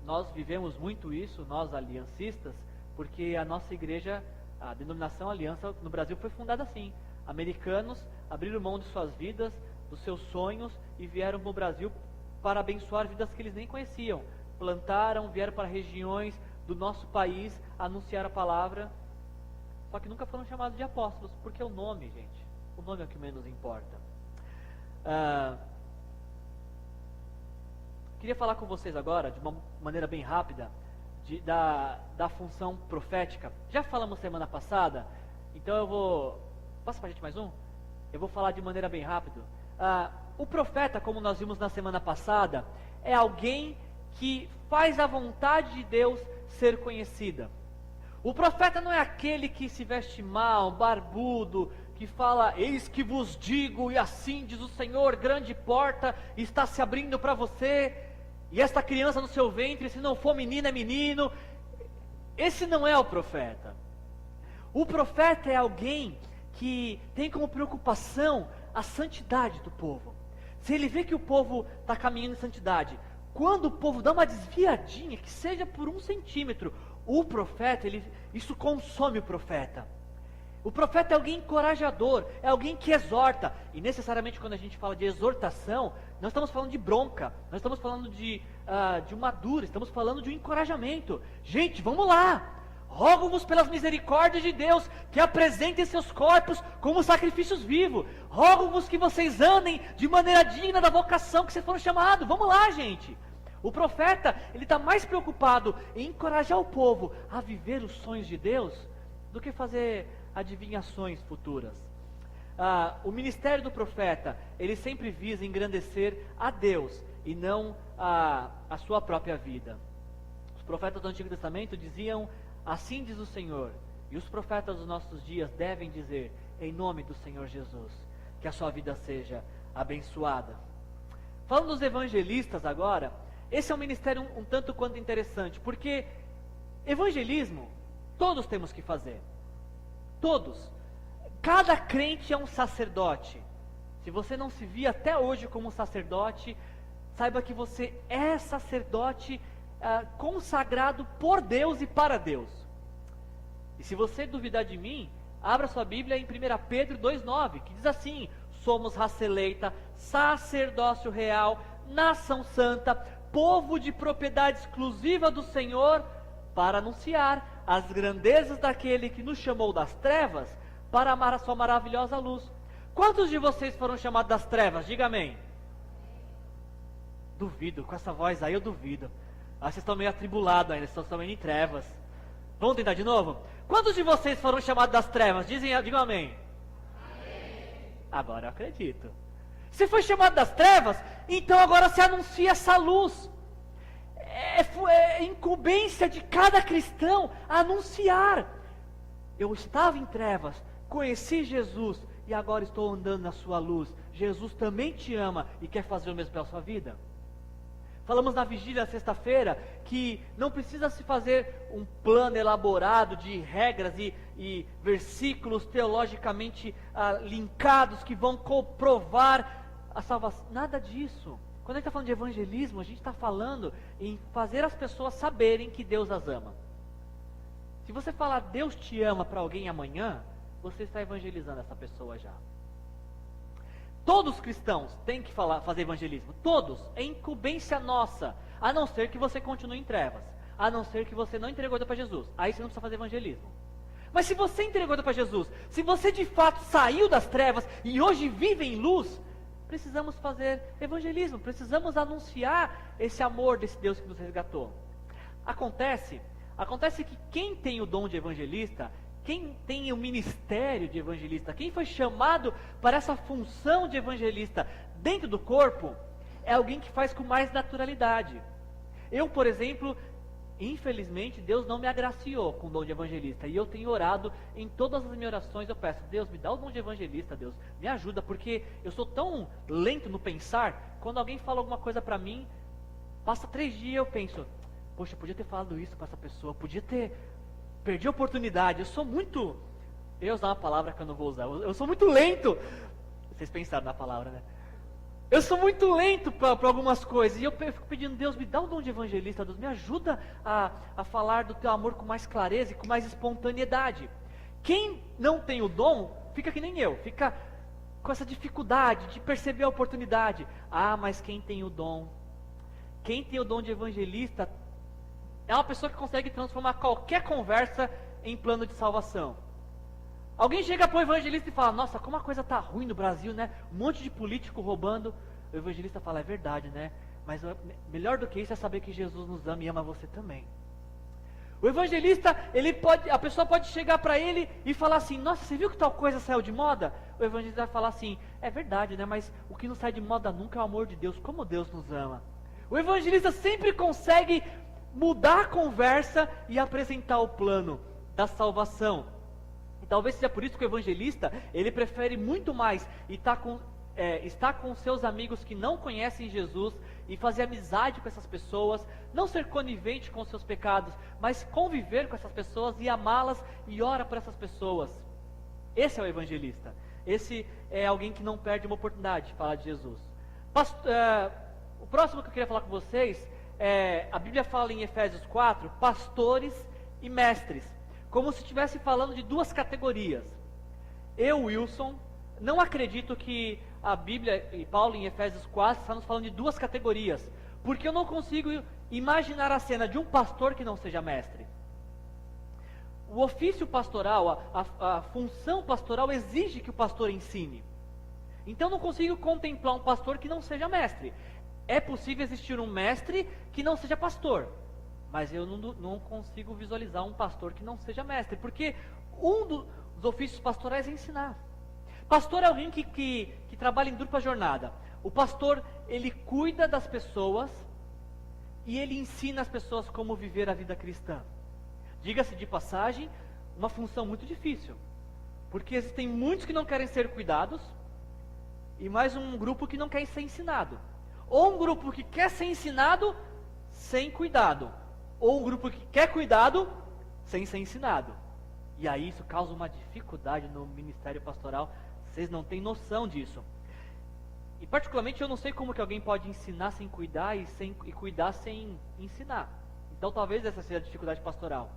Nós vivemos muito isso, nós aliancistas, porque a nossa igreja, a denominação Aliança no Brasil foi fundada assim. Americanos abriram mão de suas vidas, dos seus sonhos e vieram para o Brasil para abençoar vidas que eles nem conheciam. Plantaram, vieram para regiões do nosso país anunciar a palavra, só que nunca foram chamados de apóstolos, porque o nome, gente, o nome é o que menos importa. Queria falar com vocês agora, de uma maneira bem rápida, da função profética. Já falamos semana passada, então eu vou... Passa pra gente mais um? Eu vou falar de maneira bem rápida. O profeta, como nós vimos na semana passada, é alguém que faz a vontade de Deus ser conhecida. O profeta não é aquele que se veste mal, barbudo, que fala, eis que vos digo, e assim diz o Senhor, grande porta está se abrindo para você, e esta criança no seu ventre, se não for menina, é menino. Esse não é o profeta. O profeta é alguém que tem como preocupação a santidade do povo. Se ele vê que o povo está caminhando em santidade, quando o povo dá uma desviadinha, que seja por 1 centímetro, o profeta, isso consome o profeta. O profeta é alguém encorajador, é alguém que exorta. E necessariamente quando a gente fala de exortação, nós estamos falando de bronca, nós estamos falando de uma dura, estamos falando de um encorajamento. Gente, vamos lá! Rogo-vos pelas misericórdias de Deus, que apresentem seus corpos como sacrifícios vivos. Rogo-vos que vocês andem de maneira digna da vocação que vocês foram chamados. Vamos lá, gente! O profeta, ele está mais preocupado em encorajar o povo a viver os sonhos de Deus do que fazer adivinhações futuras. O ministério do profeta, ele sempre visa engrandecer a Deus e não a sua própria vida. Os profetas do Antigo Testamento diziam, assim diz o Senhor, e os profetas dos nossos dias devem dizer, em nome do Senhor Jesus, que a sua vida seja abençoada. Falando dos evangelistas agora, esse é um ministério um tanto quanto interessante, porque evangelismo todos temos que fazer. Todos. Cada crente é um sacerdote. Se você não se via até hoje como sacerdote, saiba que você é sacerdote consagrado por Deus e para Deus. E se você duvidar de mim, abra sua Bíblia em 1 Pedro 2,9, que diz assim: somos raça eleita, sacerdócio real, nação santa, povo de propriedade exclusiva do Senhor, para anunciar as grandezas daquele que nos chamou das trevas para amar a sua maravilhosa luz. Quantos de vocês foram chamados das trevas? Diga amém. Duvido, com essa voz aí eu duvido. Vocês estão meio atribulados ainda, vocês estão meio em trevas. Vamos tentar de novo? Quantos de vocês foram chamados das trevas? Digam amém. Amém. Agora eu acredito. Se foi chamado das trevas, então agora se anuncia essa luz. É incumbência de cada cristão anunciar. Eu estava em trevas, conheci Jesus e agora estou andando na sua luz. Jesus também te ama e quer fazer o mesmo pela sua vida. Falamos na vigília sexta-feira que não precisa se fazer um plano elaborado de regras e versículos teologicamente linkados que vão comprovar a salvação. Nada disso. Quando a gente está falando de evangelismo, a gente está falando em fazer as pessoas saberem que Deus as ama. Se você falar Deus te ama para alguém amanhã, você está evangelizando essa pessoa já. Todos os cristãos têm que fazer evangelismo. Todos. É incumbência nossa. A não ser que você continue em trevas. A não ser que você não entregou para Jesus. Aí você não precisa fazer evangelismo. Mas se você entregou para Jesus, se você de fato saiu das trevas e hoje vive em luz, precisamos fazer evangelismo. Precisamos anunciar esse amor desse Deus que nos resgatou. Acontece que quem tem o dom de evangelista, quem tem o ministério de evangelista, quem foi chamado para essa função de evangelista dentro do corpo, é alguém que faz com mais naturalidade. Eu, por exemplo, infelizmente, Deus não me agraciou com o dom de evangelista. E eu tenho orado, em todas as minhas orações eu peço: Deus, me dá o dom de evangelista, Deus, me ajuda, porque eu sou tão lento no pensar. Quando alguém fala alguma coisa para mim, passa 3 dias eu penso: poxa, eu podia ter falado isso para essa pessoa, perdi a oportunidade. Eu ia usar uma palavra que eu não vou usar. Eu sou muito lento. Vocês pensaram na palavra, né? Eu sou muito lento para algumas coisas. E eu fico pedindo: Deus, me dá o dom de evangelista. Deus, me ajuda a falar do teu amor com mais clareza e com mais espontaneidade. Quem não tem o dom, fica que nem eu. Fica com essa dificuldade de perceber a oportunidade. Mas quem tem o dom de evangelista é uma pessoa que consegue transformar qualquer conversa em plano de salvação. Alguém chega para o evangelista e fala: nossa, como a coisa está ruim no Brasil, né? Um monte de político roubando. O evangelista fala: é verdade, né? Mas melhor do que isso é saber que Jesus nos ama e ama você também. O evangelista, a pessoa pode chegar para ele e falar assim: nossa, você viu que tal coisa saiu de moda? O evangelista vai falar assim: é verdade, né? Mas o que não sai de moda nunca é o amor de Deus, como Deus nos ama. O evangelista sempre consegue mudar a conversa e apresentar o plano da salvação. E talvez seja por isso que o evangelista, ele prefere muito mais estar com seus amigos que não conhecem Jesus e fazer amizade com essas pessoas, não ser conivente com os seus pecados, mas conviver com essas pessoas e amá-las e ora por essas pessoas. Esse é o evangelista. Esse é alguém que não perde uma oportunidade de falar de Jesus. O próximo que eu queria falar com vocês, a Bíblia fala em Efésios 4, pastores e mestres, como se estivesse falando de 2 categorias. Eu, Wilson, não acredito que a Bíblia e Paulo em Efésios 4 está nos falando de 2 categorias, porque eu não consigo imaginar a cena de um pastor que não seja mestre. O ofício pastoral, a função pastoral exige que o pastor ensine. Então não consigo contemplar um pastor que não seja mestre. É possível existir um mestre que não seja pastor, mas eu não consigo visualizar um pastor que não seja mestre, porque um dos ofícios pastorais é ensinar. Pastor é alguém que trabalha em dupla jornada. O pastor, ele cuida das pessoas e ele ensina as pessoas como viver a vida cristã. Diga-se de passagem, uma função muito difícil, porque existem muitos que não querem ser cuidados e mais um grupo que não quer ser ensinado. Ou um grupo que quer ser ensinado sem cuidado, ou um grupo que quer cuidado sem ser ensinado. E aí isso causa uma dificuldade no ministério pastoral. Vocês não têm noção disso. E particularmente eu não sei como que alguém pode ensinar sem cuidar e cuidar sem ensinar. Então talvez essa seja a dificuldade pastoral.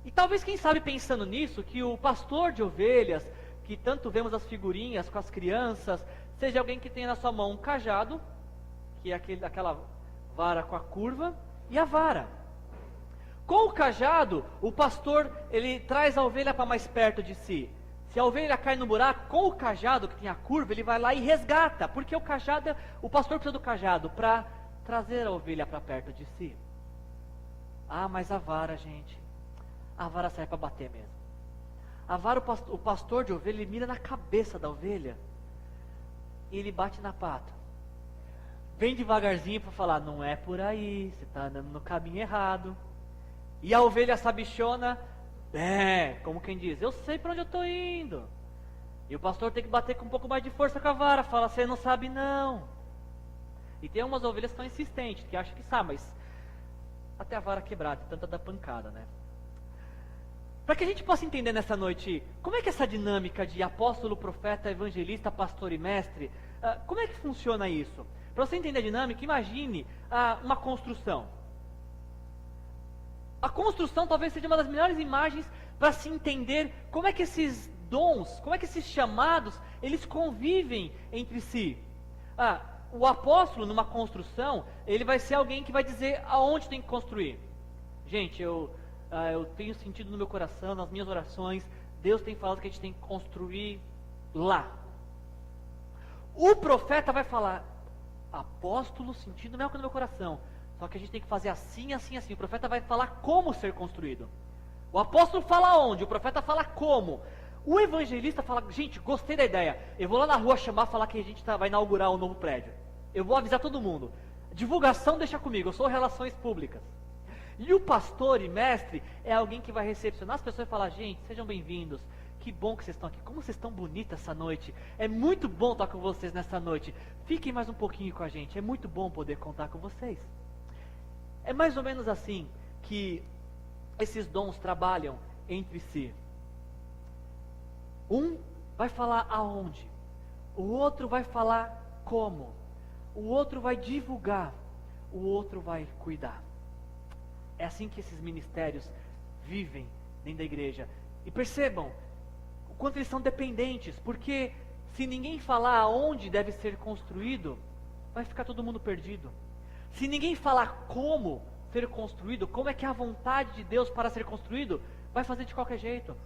E talvez, quem sabe, pensando nisso, que o pastor de ovelhas, que tanto vemos as figurinhas com as crianças, seja alguém que tenha na sua mão um cajado, que é aquela vara com a curva, e a vara. Com o cajado, o pastor, ele traz a ovelha para mais perto de si. Se a ovelha cai no buraco, com o cajado que tem a curva, ele vai lá e resgata, porque o pastor precisa do cajado para trazer a ovelha para perto de si. Ah, mas a vara, gente, a vara serve para bater mesmo. A vara, o pastor de ovelha, ele mira na cabeça da ovelha e ele bate na pata. Vem devagarzinho para falar, não é por aí, você está andando no caminho errado. E a ovelha sabichona, como quem diz, eu sei para onde eu estou indo. E o pastor tem que bater com um pouco mais de força com a vara, fala, você não sabe não. E tem umas ovelhas que são insistentes, que acham que sabe, mas até a vara quebrada, tanta da pancada, né? Para que a gente possa entender nessa noite, como é que essa dinâmica de apóstolo, profeta, evangelista, pastor e mestre, como é que funciona isso? Para você entender a dinâmica, imagine uma construção. A construção talvez seja uma das melhores imagens para se entender como é que esses dons, como é que esses chamados, eles convivem entre si. O apóstolo, numa construção, ele vai ser alguém que vai dizer aonde tem que construir. Gente, eu tenho sentido no meu coração, nas minhas orações, Deus tem falado que a gente tem que construir lá. O profeta vai falar, apóstolo, sentido mel no meu coração, só que a gente tem que fazer assim, assim, assim. O profeta vai falar como ser construído. O apóstolo fala onde, o profeta fala como. O evangelista fala, gente, gostei da ideia, eu vou lá na rua chamar, falar que a gente vai inaugurar um novo prédio. Eu vou avisar todo mundo. Divulgação deixa comigo, eu sou relações públicas. E o pastor e mestre é alguém que vai recepcionar as pessoas e falar, gente, sejam bem-vindos, que bom que vocês estão aqui, como vocês estão bonitas essa noite, é muito bom estar com vocês nessa noite, fiquem mais um pouquinho com a gente, é muito bom poder contar com vocês. É mais ou menos assim que esses dons trabalham entre si. Um vai falar aonde, o outro vai falar como, o outro vai divulgar, o outro vai cuidar. É assim que esses ministérios vivem dentro da igreja. E percebam o quanto eles são dependentes, porque se ninguém falar aonde deve ser construído, vai ficar todo mundo perdido. Se ninguém falar como ser construído, como é que é a vontade de Deus para ser construído, vai fazer de qualquer jeito.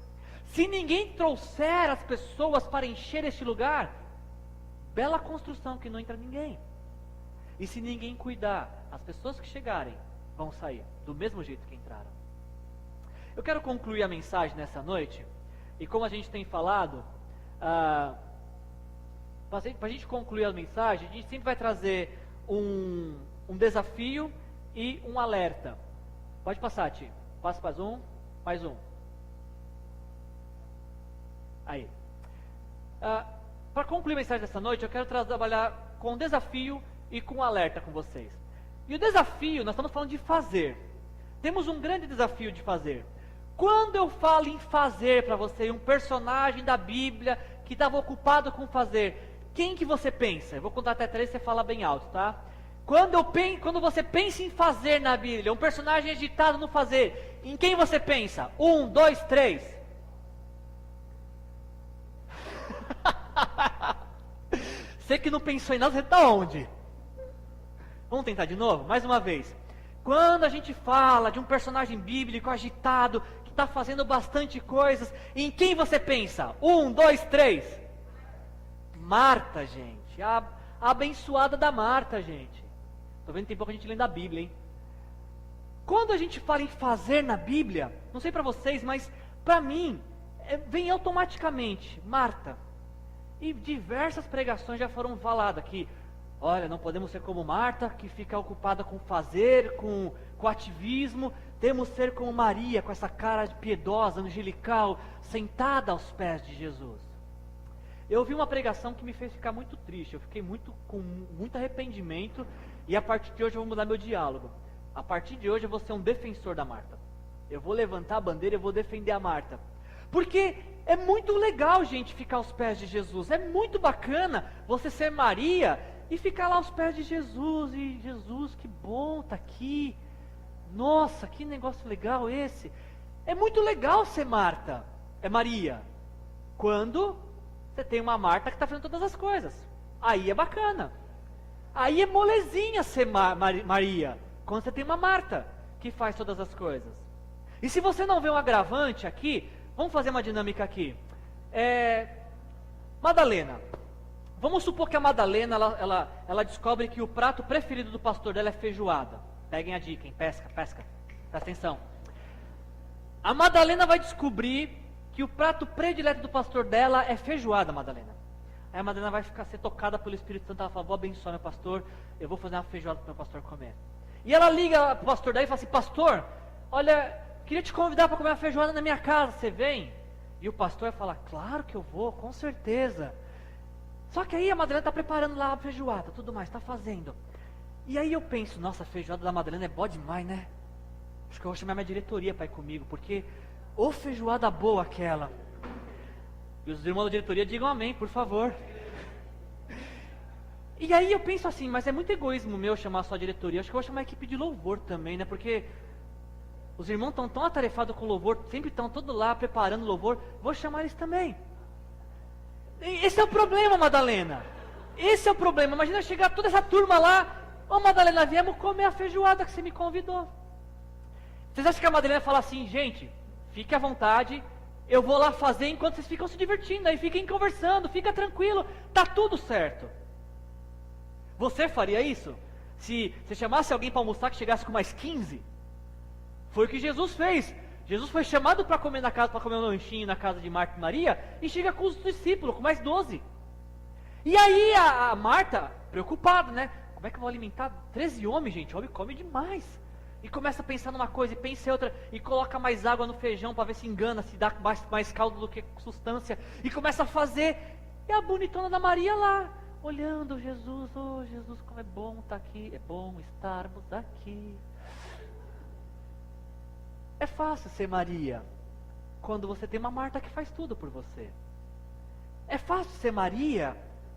Se ninguém trouxer as pessoas para encher este lugar, bela construção que não entra ninguém. E se ninguém cuidar, as pessoas que chegarem vão sair do mesmo jeito que entraram. Eu quero concluir a mensagem nessa noite, e como a gente tem falado, para a gente concluir a mensagem, a gente sempre vai trazer um desafio e um alerta. Pode passar, Ti. Passa mais um. Aí. Para concluir a mensagem dessa noite, eu quero trabalhar com um desafio e com um alerta com vocês. E o desafio, nós estamos falando de fazer. Temos um grande desafio de fazer. Quando eu falo em fazer para você, um personagem da Bíblia que estava ocupado com fazer, quem que você pensa? Eu vou contar até 3, você fala bem alto, tá? Quando você pensa em fazer na Bíblia, um personagem agitado no fazer, em quem você pensa? 1, 2, 3. Você que não pensou em nada, você está onde? Vamos tentar de novo? Mais uma vez. Quando a gente fala de um personagem bíblico agitado, que está fazendo bastante coisas, em quem você pensa? 1, 2, 3. Marta, gente. A abençoada da Marta, gente. Estou vendo que tem pouca gente lendo a Bíblia, hein? Quando a gente fala em fazer na Bíblia, não sei para vocês, mas para mim, vem automaticamente Marta. E diversas pregações já foram faladas aqui. Olha, não podemos ser como Marta, que fica ocupada com fazer, com ativismo. Temos que ser como Maria, com essa cara piedosa, angelical, sentada aos pés de Jesus. Eu ouvi uma pregação que me fez ficar muito triste. Eu fiquei com muito arrependimento. E a partir de hoje eu vou mudar meu diálogo. A partir de hoje eu vou ser um defensor da Marta. Eu vou levantar a bandeira e vou defender a Marta. Porque é muito legal, gente, ficar aos pés de Jesus. É muito bacana você ser Maria e ficar lá aos pés de Jesus, e Jesus, que bom, tá aqui, nossa, que negócio legal esse. É muito legal ser Marta, é Maria, quando você tem uma Marta que está fazendo todas as coisas, aí é bacana. Aí é molezinha ser Maria, quando você tem uma Marta que faz todas as coisas. E se você não vê um agravante aqui, vamos fazer uma dinâmica aqui. Madalena, vamos supor que a Madalena, ela descobre que o prato preferido do pastor dela é feijoada. Peguem a dica, hein? Pesca, presta atenção. A Madalena vai descobrir que o prato predileto do pastor dela é feijoada, Madalena. Aí a Madalena vai ser tocada pelo Espírito Santo, ela fala, vou abençoar meu pastor, eu vou fazer uma feijoada para o meu pastor comer. E ela liga para o pastor daí e fala assim, pastor, olha, queria te convidar para comer uma feijoada na minha casa, você vem? E o pastor vai falar, claro que eu vou, com certeza. Só que aí a Madalena está preparando lá a feijoada, tudo mais, está fazendo. E aí eu penso, nossa, a feijoada da Madalena é boa demais, né? Acho que eu vou chamar minha diretoria para ir comigo, porque, ô feijoada boa aquela. E os irmãos da diretoria digam amém, por favor. E aí eu penso assim, mas é muito egoísmo meu chamar só a diretoria. Acho que eu vou chamar a equipe de louvor também, né? Porque os irmãos estão tão atarefados com louvor, sempre estão todos lá preparando louvor. Vou chamar eles também. E esse é o problema, Madalena. Esse é o problema. Imagina chegar toda essa turma lá. Ô Madalena, viemos comer a feijoada que você me convidou. Vocês acham que a Madalena fala assim, gente, fique à vontade, eu vou lá fazer enquanto vocês ficam se divertindo, aí fiquem conversando, fica tranquilo, tá tudo certo. Você faria isso? Se você chamasse alguém para almoçar que chegasse com mais 15? Foi o que Jesus fez. Jesus foi chamado para comer na casa, para comer um lanchinho na casa de Marta e Maria, e chega com os discípulos, com mais 12. E aí a Marta, preocupada, né? Como é que eu vou alimentar 13 homens, gente? Homem come demais. E começa a pensar numa coisa, e pensa em outra, e coloca mais água no feijão para ver se engana, se dá mais caldo do que substância. E começa a fazer, e a bonitona da Maria lá, olhando Jesus, oh Jesus, como é bom estar aqui, é bom estarmos aqui. É fácil ser Maria, quando você tem uma Marta que faz tudo por você. É fácil ser Maria,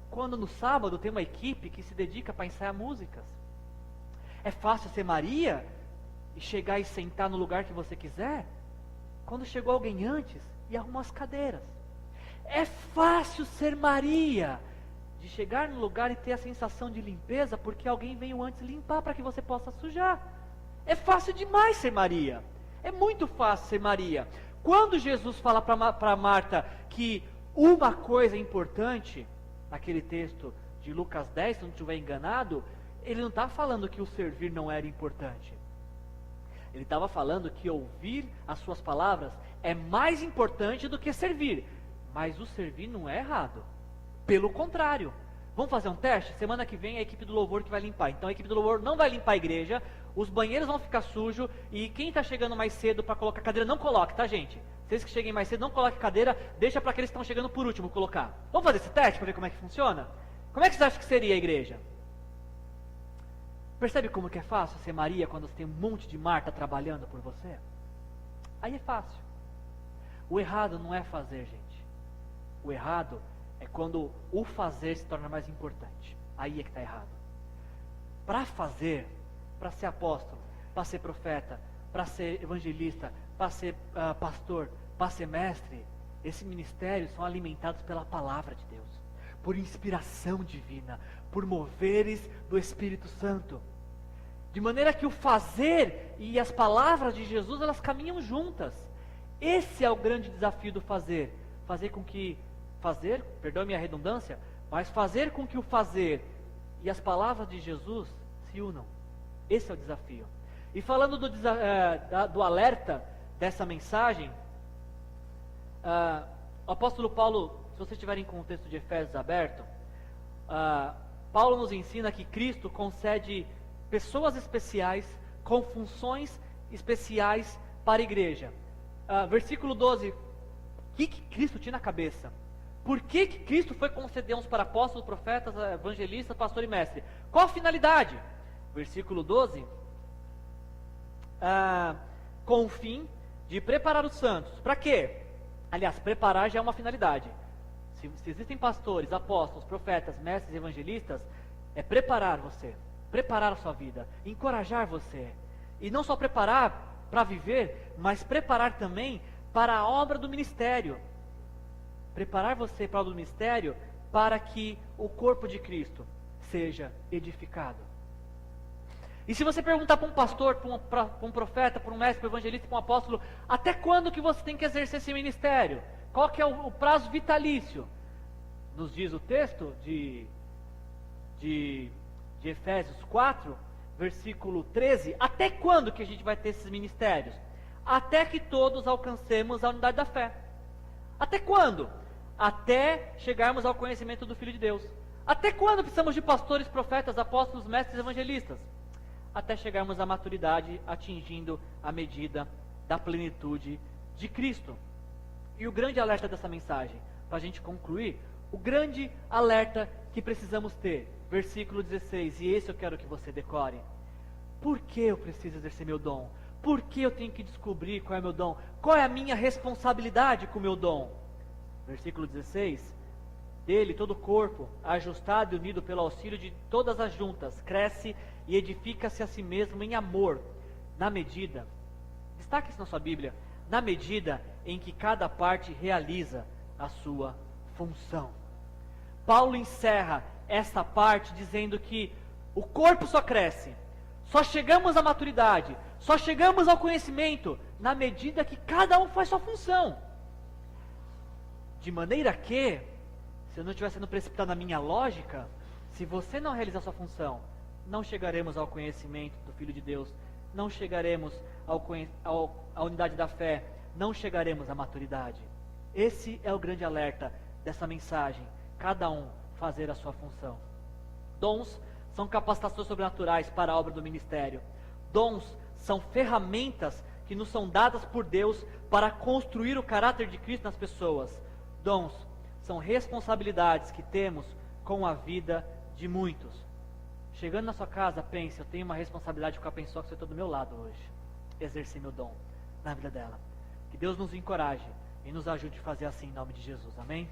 quando no sábado tem uma equipe que se dedica para ensaiar músicas. É fácil ser Maria e chegar e sentar no lugar que você quiser, quando chegou alguém antes e arrumou as cadeiras. É fácil ser Maria, de chegar no lugar e ter a sensação de limpeza, porque alguém veio antes limpar para que você possa sujar. É fácil demais ser Maria. É muito fácil ser Maria. Quando Jesus fala para Marta que uma coisa importante, naquele texto de Lucas 10, se não estiver enganado, ele não está falando que o servir não era importante. Ele estava falando que ouvir as suas palavras é mais importante do que servir. Mas o servir não é errado. Pelo contrário. Vamos fazer um teste? Semana que vem é a equipe do louvor que vai limpar. Então a equipe do louvor não vai limpar a igreja, os banheiros vão ficar sujos, e quem está chegando mais cedo para colocar cadeira, não coloque, tá gente? Vocês que cheguem mais cedo, não coloque cadeira, deixa para aqueles que estão chegando por último colocar. Vamos fazer esse teste para ver como é que funciona? Como é que vocês acham que seria a igreja? Percebe como que é fácil ser Maria quando você tem um monte de Marta trabalhando por você? Aí é fácil. O errado não é fazer, gente. O errado é quando o fazer se torna mais importante. Aí é que está errado. Para fazer, para ser apóstolo, para ser profeta, para ser evangelista, para ser pastor, para ser mestre, esses ministérios são alimentados pela palavra de Deus, por inspiração divina, por moveres do Espírito Santo. De maneira que o fazer e as palavras de Jesus, elas caminham juntas. Esse é o grande desafio do fazer. Perdoe minha redundância, mas fazer com que o fazer e as palavras de Jesus se unam. Esse é o desafio. E falando do alerta dessa mensagem, o apóstolo Paulo, se vocês estiverem com o texto de Efésios aberto, Paulo nos ensina que Cristo concede pessoas especiais com funções especiais para a igreja. Versículo 12, o que Cristo tinha na cabeça? Por que Cristo foi conceder uns para apóstolos, profetas, evangelistas, pastor e mestre? Qual a finalidade? Versículo 12, com o fim de preparar os santos. Para quê? Aliás, preparar já é uma finalidade. Se existem pastores, apóstolos, profetas, mestres e evangelistas, é preparar você, preparar a sua vida, encorajar você. E não só preparar para viver, mas preparar também para a obra do ministério. Preparar você para a obra do ministério para que o corpo de Cristo seja edificado. E se você perguntar para um pastor, para um profeta, para um mestre, para um evangelista, para um apóstolo, até quando que você tem que exercer esse ministério? Qual que é o prazo vitalício? Nos diz o texto de Efésios 4, versículo 13, até quando que a gente vai ter esses ministérios? Até que todos alcancemos a unidade da fé. Até quando? Até chegarmos ao conhecimento do Filho de Deus. Até quando precisamos de pastores, profetas, apóstolos, mestres, evangelistas? Até chegarmos à maturidade, atingindo a medida da plenitude de Cristo. E o grande alerta dessa mensagem, para a gente concluir, o grande alerta que precisamos ter, versículo 16, e esse eu quero que você decore. Por que eu preciso exercer meu dom? Por que eu tenho que descobrir qual é meu dom? Qual é a minha responsabilidade com o meu dom? Versículo 16, dele todo o corpo, ajustado e unido pelo auxílio de todas as juntas, cresce e edifica-se a si mesmo em amor, na medida, destaque isso na sua Bíblia, na medida em que cada parte realiza a sua função. Paulo encerra essa parte dizendo que o corpo só cresce, só chegamos à maturidade, só chegamos ao conhecimento na medida que cada um faz sua função. De maneira que, se eu não estiver sendo precipitado na minha lógica, se você não realizar sua função, não chegaremos ao conhecimento do Filho de Deus, não chegaremos à unidade da fé, não chegaremos à maturidade. Esse é o grande alerta dessa mensagem, cada um fazer a sua função. Dons são capacitações sobrenaturais para a obra do ministério. Dons são ferramentas que nos são dadas por Deus para construir o caráter de Cristo nas pessoas. Dons são responsabilidades que temos com a vida de muitos. Chegando na sua casa, pense, eu tenho uma responsabilidade com a pessoa que você está do meu lado hoje. Exercer meu dom na vida dela. Que Deus nos encoraje e nos ajude a fazer assim em nome de Jesus. Amém?